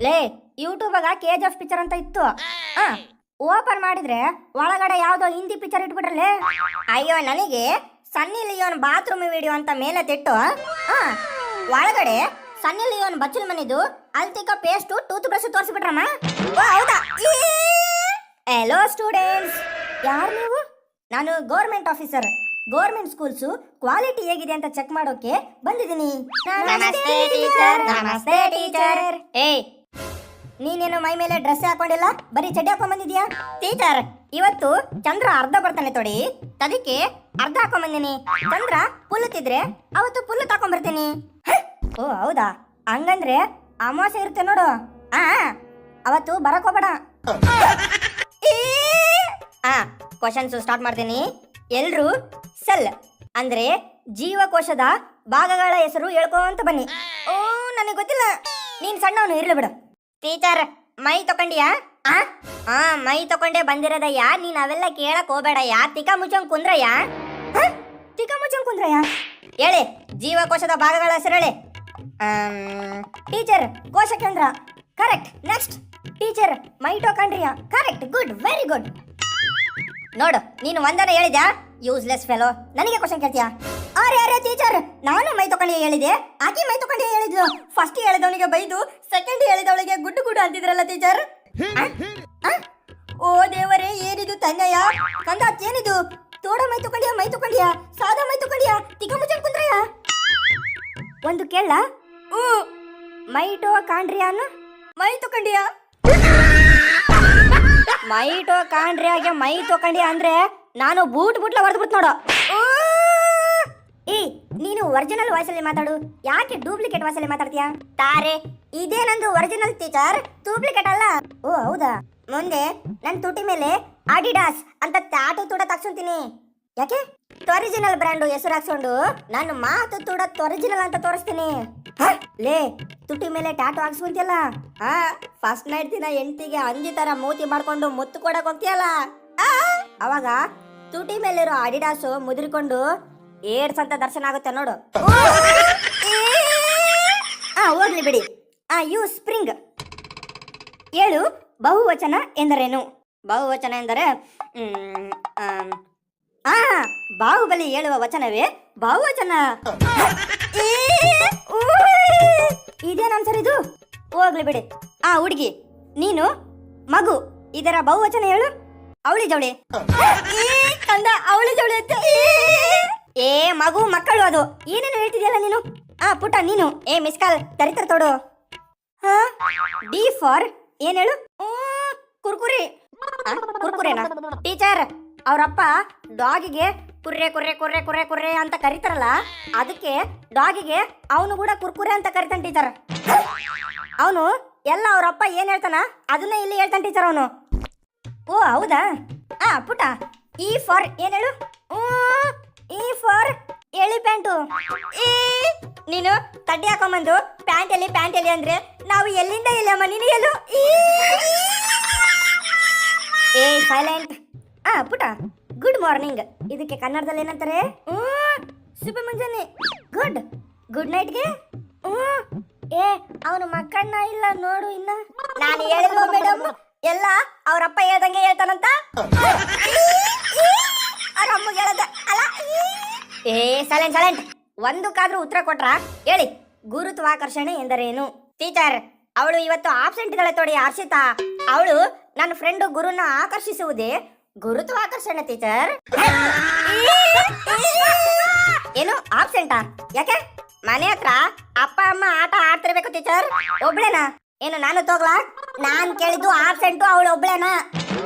ಲೇ ಯೂಟ್ಯೂಬಾಗ KGF picture ಅಂತ ಇತ್ತು. ಆ ಓಪನ್ ಮಾಡಿದ್ರೆ ಒಳಗಡೆ ಯಾವ್ದೋ ಹಿಂದಿ ಪಿಕ್ಚರ್ ಇಟ್ಬಿಟ್ರಲ್ಲೇ. ಅಯ್ಯೋ ನನಗೆ ಸನ್ನಿ ಲಿಯೋನ್ ಬಾತ್ರೂಮ್ ವಿಡಿಯೋ ಅಂತ ಮೇಲೆ ತಿಟ್ಟು. ಒಳಗಡೆ ಸನ್ನಿ ಲಿಯೋನ್ ಬಚ್ಚಲ್ ಮನಿದು ಅಲ್ತಿಕ ಪೇಸ್ಟು ಟೂತ್ ಬ್ರಷ್ ತೋರಿಸ್ಬಿಟ್ರಮ್ಮ. ಹೌದಾ? ಹೆಲೋ ಸ್ಟೂಡೆಂಟ್ಸ್, ಯಾರು ನೀವು? ನಾನು government officer. Government schools quality ಹೇಗಿದೆ ಅಂತ ಚೆಕ್ ಮಾಡೋಕೆ ಬಂದಿದ್ದೀನಿ. ನಮಸ್ತೆ ಟೀಚರ್. ನಮಸ್ತೆ ಟೀಚರ್. ಏಯ್, ನೀನೇನು ಮೈ ಮೇಲೆ ಡ್ರೆಸ್ ಹಾಕೊಂಡಿಲ್ಲ, ಬರೀ ಚಡ್ಡಿ ಹಾಕೊಂಡ್ ಬಂದಿದ್ಯಾ? ಟೀಚರ್, ಇವತ್ತು ಚಂದ್ರ ಅರ್ಧ ಬರ್ತಾನೆ ತೊಡಿ, ಅದಕ್ಕೆ ಅರ್ಧ ಹಾಕೊಂಡ್ ಬಂದಿನಿ. ಚಂದ್ರ ಪುಲ್ಲುತ್ತಿದ್ರೆ ಅವತ್ತು ಪುಲ್ಲು ತಕೊಂಡ್ ಬರ್ತೀನಿ. ಓ ಹೌದಾ? ಹಂಗಂದ್ರೆ ಅಮಾವಾಸ್ಯೆ ಇರುತ್ತೆ ನೋಡು, ಅವತ್ತು ಬರಕ್ ಹೋಗ್ಬೇಡ. ಕ್ವಶನ್ಸ್ ಸ್ಟಾರ್ಟ್ ಮಾಡ್ತೀನಿ. ಎಲ್ರು ಸೆಲ್ ಅಂದ್ರೆ ಜೀವಕೋಶದ ಭಾಗಗಳ ಹೆಸರು ಹೇಳ್ಕೊಂತ ಬನ್ನಿ. ಓ ನನಗೆ ಗೊತ್ತಿಲ್ಲ, ನೀನ್ ಸಣ್ಣವನು ಇರ್ಲಿ ಬಿಡು. ಟೀಚರ್, ಮೈ ತಕೊಂಡಿಯಾ? ಮೈ ತಕೊಂಡೆ ಬಂದಿರೋದಯ್ಯ, ನೀನ್ ಅವೆಲ್ಲ ಕೇಳಕ್ ಹೋಗ್ಬೇಡಯ್ಯ. ತಿಕ್ಕ ಮುಚ್ಚಂಗ್ ಕುಂದ್ರಯ್ಯ. ತಿಕ್ಕ ಮುಚ್ಚಂಗ್ ಕುಂದ್ರಯ್ಯ. ಹೇಳಿ, ಜೀವಕೋಶದ ಭಾಗಗಳ ಹೆಸರು ಹೇಳಿ. ಟೀಚರ್, ಕೋಶಕೇಂದ್ರ. Correct. Next. Teacher, mitochondria. Correct. Good, very good. ನೋಡು, ನೀನು ಒಂದನ ಹೇಳಿದ್ಯಾ? ಯೂಸ್ಲೆಸ್ ಫೆಲೋ, ನನಗೆ ಕ್ವಶನ್ ಕೇಳ್ತೀಯಾ? ಅರೆ ಟೀಚರ್, ನಾನು ಮೈತೊಕೊಂಡಿ ಹೇಳಿದೆ, ಆಕಿ ಮೈತೊಕೊಂಡಿ ಹೇಳಿದ್ಲು. ಫಸ್ಟ್ ಹೇಳಿದವನಿಗೆ ಬೈದು ಸೆಕೆಂಡ್ ಹೇಳಿದವಳಿಗೆ ಗುಡ್ಡು ಗುಡ್ಡು ಅಂತಿದ್ರಲ್ಲ ಟೀಚರ್. ಓ ದೇವರೇ, ಏನಿದು ತನ್ನಯ್ಯ ಕಂದ, ಏನಿದು? ತೋಡ ಮೈತೊಕೊಂಡಿಯಾ ಸಾದಾ ಮೈತೊಕೊಂಡಿಯಾ ತಿಕ್ಕ ಮುಚ್ಚನ್ ಕುಂದ್ರಯ್ಯ? ಒಂದು ಕೇಳ, ಮೈಟೋಕಾಂಡ್ರಿಯಾನು ಮೈತೊಕೊಂಡಿಯಾ? ಮೈಟೋಕಾಂಡ್ರಿಯಾಗೆ ಮೈ ತಗೊಂಡಿಯಾ ಅಂದ್ರೆ ನಾನು ಬೂಟ್ಲ ಹೊಡೆದ್ಬಿಟ್ಟು ನೋಡು. ನೀನು ಒರಿಜಿನಲ್ ವಾಯ್ಸಲ್ಲಿ ಮಾತಾಡು, ಯಾಕೆ ಡೂಪ್ಲಿಕೇಟ್ ವಾಯ್ಸಲ್ಲಿ ಮಾತಾಡ್ತೀಯಾ? ತಾರೆ, ಇದೇ ನಂದು ಒರಿಜಿನಲ್ ಟೀಚರ್, ಡೂಪ್ಲಿಕೇಟ್ ಅಲ್ಲ. ಓ ಹೌದಾ? ಮುಂದೆ ನನ್ನ ತುಟಿ ಮೇಲೆ ಅಡಿಡಾಸ್ ಅಂತ ಟ್ಯಾಟೂ ತೂಡ ತಗ್ಸ್ಕೊಂತೀನಿ. ಯಾಕೆ? ಒರಿಜಿನಲ್ ಬ್ರ್ಯಾಂಡು ಹೆಸರು ಹಾಕ್ಸ್ಕೊಂಡು ನಾನು ಮಾತು ತೂಡ ಒರಿಜಿನಲ್ ಅಂತ ತೋರಿಸ್ತೀನಿ. ಲೇ, ತುಟಿ ಮೇಲೆ ಟ್ಯಾಟೂ ಹಾಕ್ಸ್ಕೊಂತಿಯಲ್ಲ, ಫಸ್ಟ್ ನೈಟ್ ದಿನ ಹೆಂಡತಿಗೆ ಅಂಜಿ ತರ ಮೂತಿ ಮಾಡ್ಕೊಂಡು ಮುತ್ತು ಕೊಡಕ್ ಹೋಗ್ತೀಯಲ್ಲ, ಅವಾಗ ತುಟಿ ಮೇಲಿರೋ ಅಡಿಡಾಸು ಮುದ್ರಿಕೊಂಡು ಏಡ್ಸ್ ಅಂತ ದರ್ಶನ ಆಗುತ್ತೆ ನೋಡು. ಹೋಗ್ಲಿ ಬಿಡಿ. ಯು ಸ್ಪ್ರಿಂಗ್ ಹೇಳು, ಬಹುವಚನ ಎಂದರೇನು? ಬಹುವಚನ ಎಂದರೆ ಬಾಹುಬಲಿ ಹೇಳುವ ವಚನವೇ ಬಹುವಚನ. ಇದೇನು ಆನ್ಸರ್ ಇದು? ಹೋಗ್ಲಿ ಬಿಡಿ. ಹುಡುಗಿ, ನೀನು ಮಗು, ಇದರ ಬಹುವಚನ ಹೇಳು. ಅವಳಿ ಜವಳಿ. ಕಂದ, ಅವಳಿ ಜವಳಿ ಅಂತ. ಮಗು ಮಕ್ಕಳು, ಅದು ಏನೇನು ಹೇಳ್ತಿದ್ಯಲ್ಲ ನೀನು? ಪುಟ್ಟ ನೀನು. ಮಿಸ್ ಕಾಲ್ ತರಿತರ ತೋಡು. ಡಿ ಫಾರ್ ಏನ್ ಹೇಳು? ಕುರ್ಕುರಿ. ಕುರ್ಕುರೇನಾ? ಟೀಚರ್, ಅವರಪ್ಪ ಡಾಗಿಗೆ ಕುರ್ರೆ ಕುರ್ರೆ ಕುರ್ರೆ ಕುರ್ರೆ ಕುರ್ರೆ ಅಂತ ಕರೀತಾರಲ್ಲ, ಅದಕ್ಕೆ ಡಾಗಿಗೆ ಅವನು ಕೂಡ ಕುರ್ಕುರೆ ಅಂತ ಕರಿತಾನೆ ಟೀಚರ್. ಅವನು ಎಲ್ಲ ಅವರಪ್ಪ ಏನ್ ಹೇಳ್ತಾನ ಅದನ್ನೇ ಇಲ್ಲಿ ಹೇಳ್ತಾನೆ ಟೀಚರ್ ಅವನು. ಓ ಹೌದಾ? ಪುಟ್ಟ, ಇ ಫಾರ್ ಏನ್ ಹೇಳು? E for elephant. ನೀನು ತಡ್ಡಿ ಹಾಕೊಂಬಂದು ಪ್ಯಾಂಟ್ ಎಲ್ಲಿ ಅಂದ್ರೆ ನಾವು ಎಲ್ಲಿಂದ ಎಲ್ಲಮ್ಮ, ನೀನು ಎಲ್ಲು? ಸೈಲೆಂಟ್. ಪುಟ್ಟ, ಗುಡ್ ಮಾರ್ನಿಂಗ್ ಇದಕ್ಕೆ ಕನ್ನಡದಲ್ಲಿ ಏನಂತಾರೆ? ಶುಭ ಮುಂಜಾನೆ. ಗುಡ್. ಗುಡ್ ನೈಟ್ಗೆ ಅವನು ಮಕ್ಕಳನ್ನ ಇಲ್ಲ ನೋಡು. ಇನ್ನ ನಾನು ಹೇಳಿಲ್ವ ಮೇಡಮ್, ಎಲ್ಲ ಅವ್ರಪ್ಪ ಹೇಳ್ದಂಗೆ ಹೇಳ್ತಾನಂತ. ಅವ್ರಮ್ಮ ಹೇಳದ ಅಲ್ಲ. ಸೈಲೆಂಟ್. ಒಂದಕ್ಕಾದ್ರೂ ಉತ್ತರ ಕೊಟ್ರ ಹೇಳಿ. ಗುರುತ್ವಾಕರ್ಷಣೆ ಎಂದರೇನು? ಟೀಚರ್, ಅವಳು ಇವತ್ತು ಆಬ್ಸೆಂಟ್ ಇದ್ದಾಳೆ ತೋಡಿ, ಹರ್ಷಿತಾ. ಅವಳು ನನ್ನ ಫ್ರೆಂಡು ಗುರುನ ಆಕರ್ಷಿಸುವುದೇ ಗುರುತ್ವಾಕರ್ಷಣೆ ಟೀಚರ್. ಏನು ಆಬ್ಸೆಂಟಾ? ಯಾಕೆ? ಮನೆ ಹತ್ರ ಅಪ್ಪ ಅಮ್ಮ ಆಟ ಆಡ್ತಿರ್ಬೇಕು ಟೀಚರ್. ಒಬ್ಳೇನಾ? ಏನು ನಾನು ತೋಗ್ಲಾ? ನಾನ್ ಕೇಳಿದ್ದು ಆಬ್ಸೆಂಟು, ಅವಳು ಒಬ್ಳೇನಾ?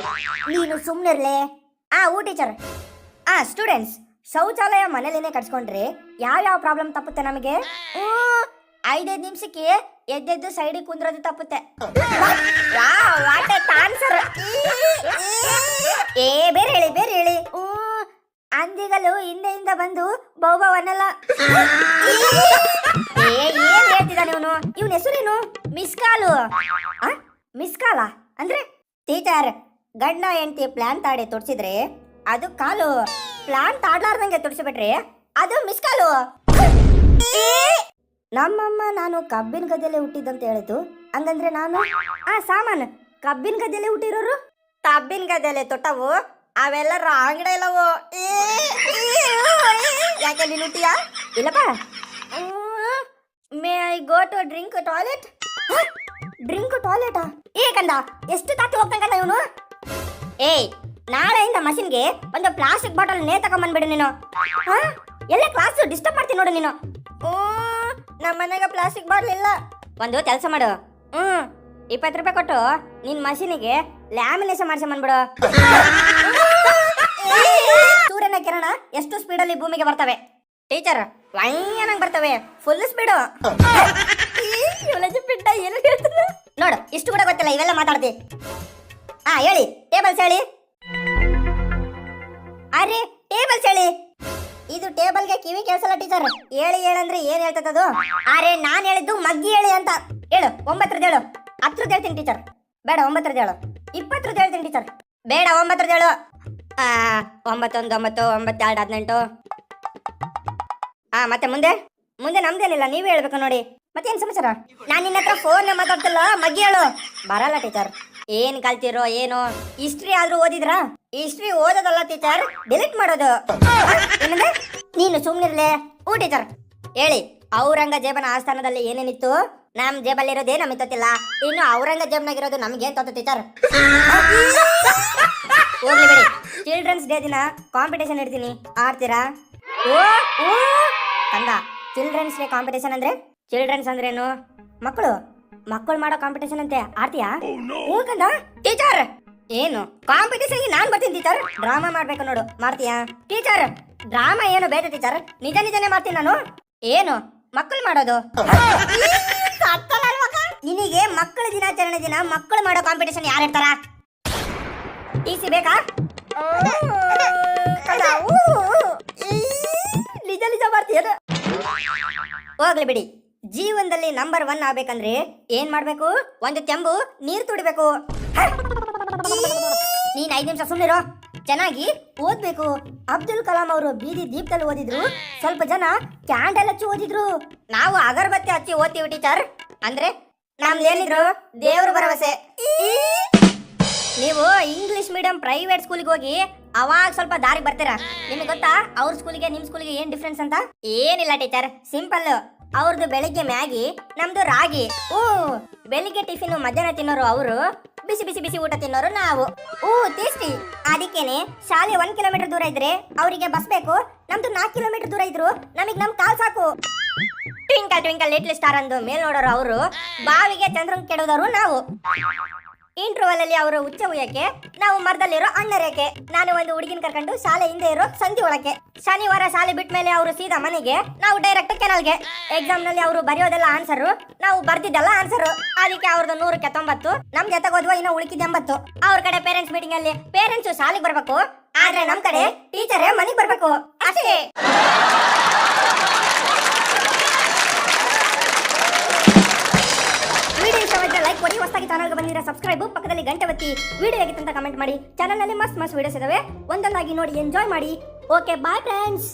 ನೀನು ಸುಮ್ನಿರ್ಲೆ. ಟೀಚರ್. ಸ್ಟೂಡೆಂಟ್ಸ್, ಶೌಚಾಲಯ ಮನೇಲಿನೇ ಕಟ್ಸ್ಕೊಂಡ್ರೆ ಯಾವ ಪ್ರಾಬ್ಲಮ್ ತಪ್ಪುತ್ತೆ ನಮಗೆ? 5 ನಿಮಿಷಕ್ಕೆ ಎದ್ದೆದ್ದು ಸೈಡಿಗೆ ಕುಂದ್ರೋದು ತಪ್ಪುತ್ತೆ. ಬೇರೆ ಹೇಳಿ. ಅಂದಿಗಲು ಹಿಂದೆಯಿಂದ ಬಂದು ಬಹುಭವನ್ನಲ್ಲ. ಏನ್ ಹೇಳ್ತಿದ್ದಾನೆ ಇವನು? ಇವನ್ ಹೆಸರೇನು? ಮಿಸ್ಕಾಲು. ಮಿಸ್ಕಾಲ ಅಂದ್ರೆ? ಟೀಚರ್, ಗಂಡ ಹೆಂಡತಿ ಪ್ಲಾನ್ ತಾಡಿ ತೋರ್ಸಿದ್ರೆ ಅದು ಕಾಲು, ಪ್ಲಾನ್ ತಾಡ್ಲಾರ್ದಂಗೆ ತೋರಿಸ್ಬಿಟ್ರೆ ಅದು ಮಿಸ್ಕಾಲು. ನಮ್ಮಮ್ಮ ನಾನು ಕಬ್ಬಿನ ಗದ್ದೆಲೆ ಹುಟ್ಟಿದ್ದಂತ ಹೇಳಿತು. ಹಂಗಂದ್ರೆ ನಾನು ಆ ಸಾಮಾನು ಕಬ್ಬಿನ ಗದ್ದೆಲೆ ಹುಟ್ಟಿರೋರು. ಕಬ್ಬಿನ ಗದ್ದೆಲೆ ತೊಟ್ಟವು ಅವೆಲ್ಲ ರಾಂಗಡ ಇಲ್ಲವು. ಯಾಕೆ ನೀನು ಹುಟ್ಟಿಯಾ? ಇಲ್ಲಪ್ಪ. May I go to drink toilet? Drink ಟಾಯ್ಲೆಟಾ? ಏ ಕಂದ, ಎಷ್ಟು ತಾತಿ ಹೋಗ್ತಂಗಲ್ಲ ಇವನು. ಏಯ್, ನಾಳೆಯಿಂದ ಮಷಿನ್ಗೆ ಒಂದು ಪ್ಲಾಸ್ಟಿಕ್ ಬಾಟಲ್ ನೇ ತಗೊಂಬಂದ್ಬಿಡು ನೀನು. ಎಲ್ಲ ಕ್ಲಾಸ್ ಡಿಸ್ಟರ್ಬ್ ಮಾಡ್ತೀನಿ ನೋಡು ನೀನು. ನಮ್ಮ ಮನೆಗೆ ಪ್ಲಾಸ್ಟಿಕ್ ಬಾಟಲ್ ಇಲ್ಲ. ಒಂದು ಕೆಲಸ ಮಾಡು, 20 ರೂಪಾಯಿ ಕೊಟ್ಟು ನಿನ್ ಮಷೀನಿಗೆ ಲ್ಯಾಮಿನೇಷನ್ ಮಾಡಿಸ್ಕೊಂಡ್ಬಿಡು. ಸೂರ್ಯನ ಕಿರಣ ಎಷ್ಟು ಸ್ಪೀಡಲ್ಲಿ ಭೂಮಿಗೆ ಬರ್ತವೆ ಟೀಚರ್? ವೈನಂಗ್ ಬರ್ತವೆ, ಫುಲ್ ಸ್ಪೀಡು. ನೋಡು, ಇಷ್ಟು ಕೂಡ ಗೊತ್ತಿಲ್ಲ, ಇವೆಲ್ಲ ಮಾತಾಡ್ತಿ. ಹೇಳಿ, ಟೇಬಲ್ಸ್ ಹೇಳಿ. ಅರೆ ಟೇಬಲ್ಸ್ ಹೇಳಿ. ಇದು ಟೇಬಲ್ಗೆ ಕಿವಿ ಕೇಳಿಸಲ್ಲ ಟೀಚರ್. ಹೇಳಿ ಹೇಳಂದ್ರೆ ಏನ್ ಹೇಳ್ತದದು? ಅರೆ ನಾನ್ ಹೇಳಿದ್ದು ಮಗ್ಗಿ ಹೇಳಿ ಅಂತ. ಹೇಳು, 9 ಹೇಳು. 10 ಹೇಳ್ತೀನಿ ಟೀಚರ್. ಬೇಡ 9 ಹೇಳು. 20 ಹೇಳ್ತೀನಿ ಟೀಚರ್. ಬೇಡ 9 ಹೇಳು. 9 1 9 9 2 18. ಮತ್ತೆ ಮುಂದೆ ಮುಂದೆ ನಮ್ದೇನಿಲ್ಲ, ನೀವೇ ಹೇಳ್ಬೇಕು ನೋಡಿ. ಮತ್ತೇನ್ ಸಮಾಚಾರ? ನಾನು ನಿನ್ನ ಹತ್ರ ಫೋನ್ ಮಾತಾಡ್ತಿಲ್ಲ, ಮಗ್ಗಿ ಹೇಳು. ಬರಲ್ಲ ಟೀಚರ್. ಏನ್ ಕಲ್ತಿರೋ ಏನೋ? ಹಿಸ್ಟ್ರಿ ಆದ್ರೂ ಓದಿದ್ರಾ? ಹಿಸ್ಟ್ರಿ ಓದೋದಲ್ಲ ಟೀಚರ್, ಡಿಲೀಟ್ ಮಾಡೋದು. ಏನಂದ್ರೆ ನೀನು ಸುಮ್ನಿರ್ಲೆ. ಟೀಚರ್ ಹೇಳಿ. ಔರಂಗಜೇಬನ ಆಸ್ಥಾನದಲ್ಲಿ ಏನೇನಿತ್ತು? ನಮ್ ಜೇಬಲ್ಲಿರೋದೇ ನಮಗೆ ಗೊತ್ತಿಲ್ಲ, ಇನ್ನು ಔರಂಗಜೇಬ್ನಾಗಿರೋದು ನಮ್ಗೆ ಏನ್ ಗೊತ್ತು ಟೀಚರ್? ಹೋಗ್ಲಿ ಬಿಡಿ. ಚಿಲ್ಡ್ರನ್ಸ್ ಡೇ ದಿನ ಕಾಂಪಿಟೇಷನ್ ಇಡ್ತೀನಿ, ಆಡ್ತೀರಾ? ಕಂದ, ಚಿಲ್ಡ್ರನ್ಸ್ ಡೇ ಕಾಂಪಿಟೇಷನ್ ಅಂದ್ರೆ? ಚಿಲ್ಡ್ರನ್ಸ್ ಅಂದ್ರೇನು? ಮಕ್ಕಳು ಮಾಡೋ ಕಾಂಪಿಟೇಷನ್ ಅಂತೆ, ಆಡ್ತೀಯಾ? ಕಂದ. ಟೀಚರ್ ಏನು ಕಾಂಪಿಟೇಷನ್? ನಾನ್ ಬರ್ತೀನಿ ಟೀಚರ್. ಡ್ರಾಮಾ ಮಾಡ್ಬೇಕು ನೋಡು, ಮಾಡ್ತೀಯಾ? ಟೀಚರ್ ಡ್ರಾಮಾ ಏನು ಬೇಡ ಟೀಚರ್, ನಿಜನೇ ಮಾಡ್ತೀನಿ ನಾನು. ಏನು ಮಕ್ಕಳು ಮಾಡೋದು? ನಿನಗೆ ಮಕ್ಕಳ ದಿನಾಚರಣೆ ದಿನ ಮಕ್ಕಳು ಮಾಡೋ ಕಾಂಪಿಟೇಷನ್ ಯಾರು ಇರ್ತಾರ? ಟಿಸಿ ಬೇಕಾ? ನಿಜ ಮಾಡ್ತೀಯ? ಹೋಗ್ಲಿ ಬಿಡಿ. ಜೀವನದಲ್ಲಿ ನಂಬರ್ 1 ಆಗ್ಬೇಕಂದ್ರೆ ಏನ್ ಮಾಡ್ಬೇಕು? ಒಂದು ಚೆಂಬು ನೀರು ತುಡಿಬೇಕು. ನೀನ್ 5 ನಿಮಿಷ ಸುಮ್ಮನಿರೋ. ಚೆನ್ನಾಗಿ ಓದ್ಬೇಕು. ಅಬ್ದುಲ್ ಕಲಾಂ ಅವರು ಬೀದಿ ದೀಪದಲ್ಲಿ ಓದಿದ್ರು, ಸ್ವಲ್ಪ ಜನ ಕ್ಯಾಂಡಲ್ ಹಚ್ಚಿ ಓದಿದ್ರು. ನಾವು ಅಗರಬತ್ತಿ ಹಚ್ಚಿ ಓದ್ತೀವಿ ಟೀಚರ್. ಅಂದ್ರೆ ನಮ್ದೇನಿದ್ರು ದೇವ್ರ ಭರವಸೆ. ನೀವು ಇಂಗ್ಲಿಷ್ ಮೀಡಿಯಂ ಪ್ರೈವೇಟ್ ಸ್ಕೂಲ್ಗೆ ಹೋಗಿ ಅವಾಗ ಸ್ವಲ್ಪ ದಾರಿ ಬರ್ತೀರಾ. ನಿಮ್ಗೆ ಗೊತ್ತಾ ಅವ್ರ ಸ್ಕೂಲಿಗೆ ನಿಮ್ ಸ್ಕೂಲಿಗೆ ಏನ್ ಡಿಫ್ರೆನ್ಸ್ ಅಂತ? ಏನಿಲ್ಲ ಟೀಚರ್, ಸಿಂಪಲ್. ಅವ್ರದ್ದು ಬೆಳಿಗ್ಗೆ ಮ್ಯಾಗಿ, ನಮ್ದು ರಾಗಿ. ಬೆಳಿಗ್ಗೆ ಟಿಫಿನ್, ಮಧ್ಯಾಹ್ನ ತಿನ್ನೋರು ಅವರು, ಬಿಸಿ ಬಿಸಿ ಬಿಸಿ ಊಟ ತಿನ್ನೋರು ನಾವು. ಟೇಸ್ಟಿ. ಅದಕ್ಕೇನೆ ಶಾಲೆ 1 ಕಿಲೋಮೀಟರ್ ದೂರ ಇದ್ರೆ ಅವರಿಗೆ ಬಸ್ ಬೇಕು, ನಮ್ದು 4 ಕಿಲೋಮೀಟರ್ ದೂರ ಇದ್ರು ನಮಗ್ ನಮ್ ಕಾಲ್ ಸಾಕು. ಟ್ವಿಂಕಲ್ ಟ್ವಿಂಕಲ್ ಲಿಟ್ಲ್ ಸ್ಟಾರ್ ಅಂದು ಮೇಲ್ ನೋಡೋರು ಅವರು, ಬಾವಿಗೆ ಚಂದ್ರನ್ ಕೆಡೋದವರು ನಾವು. ಇಂಟರ್ವಲ್ ಅಲ್ಲಿ ಅವರು ಉಚ್ಚ ಉಯ್ಯಕ್ಕೆ, ನಾವು ಮರದಲ್ಲಿರೋ ಅಣ್ಣರೇಕೆ. ನಾನು ಒಂದು ಹುಡುಗಿನ ಕರ್ಕೊಂಡು ಶಾಲೆ ಹಿಂದೆ ಇರೋ ಸಂಧಿ ಒಳಕ್ಕೆ. ಶನಿವಾರ ಶಾಲೆ ಬಿಟ್ಟ ಮೇಲೆ ಅವರು ಸೀದಾ ಮನೆಗೆ, ನಾವು ಡೈರೆಕ್ಟ್ ಕೆನಲ್ಗೆ. ಎಕ್ಸಾಮ್ ನಲ್ಲಿ ಅವರು ಬರೆಯೋದೆಲ್ಲ ಆನ್ಸರ್, ನಾವು ಬರ್ದಿದ್ದೆಲ್ಲ ಆನ್ಸರ್. ಅದಕ್ಕೆ ಅವ್ರದ್ದು 100ಕ್ಕೆ 90, ನಮ್ ಜೊತೆಗೆ ಹೋದ್ವ ಇನ್ನು ಉಳಿಕಿದ 80. ಅವ್ರ ಕಡೆ ಪೇರೆಂಟ್ಸ್ ಮೀಟಿಂಗ್ ಅಲ್ಲಿ ಪೇರೆಂಟ್ಸ್ ಶಾಲೆಗೆ ಬರ್ಬೇಕು, ಆದ್ರೆ ನಮ್ ಕಡೆ ಟೀಚರೇ ಮನೆಗೆ ಬರ್ಬೇಕು ಅಷ್ಟೇ. ಲೈಕ್ ಕೊಡಿ. ಹೊಸದಾಗಿ ಚಾನಲ್ಗೆ ಬಂದಿರೋ ಸಬ್ಸ್ಕ್ರೈಬ್, ಪಕ್ಕದಲ್ಲಿ ಗಂಟೆ ಒತ್ತಿ. ವಿಡಿಯೋ ಹೇಗಿತ್ತು ಅಂತ ಕಮೆಂಟ್ ಮಾಡಿ. ಚಾನಲ್ ನಲ್ಲಿ ಮಸ್ತ್ ವಿಡಿಯೋಸ್ ಇದಾವೆ, ಒಂದೊಂದಾಗಿ ನೋಡಿ ಎಂಜಾಯ್ ಮಾಡಿ. Okay, bye friends.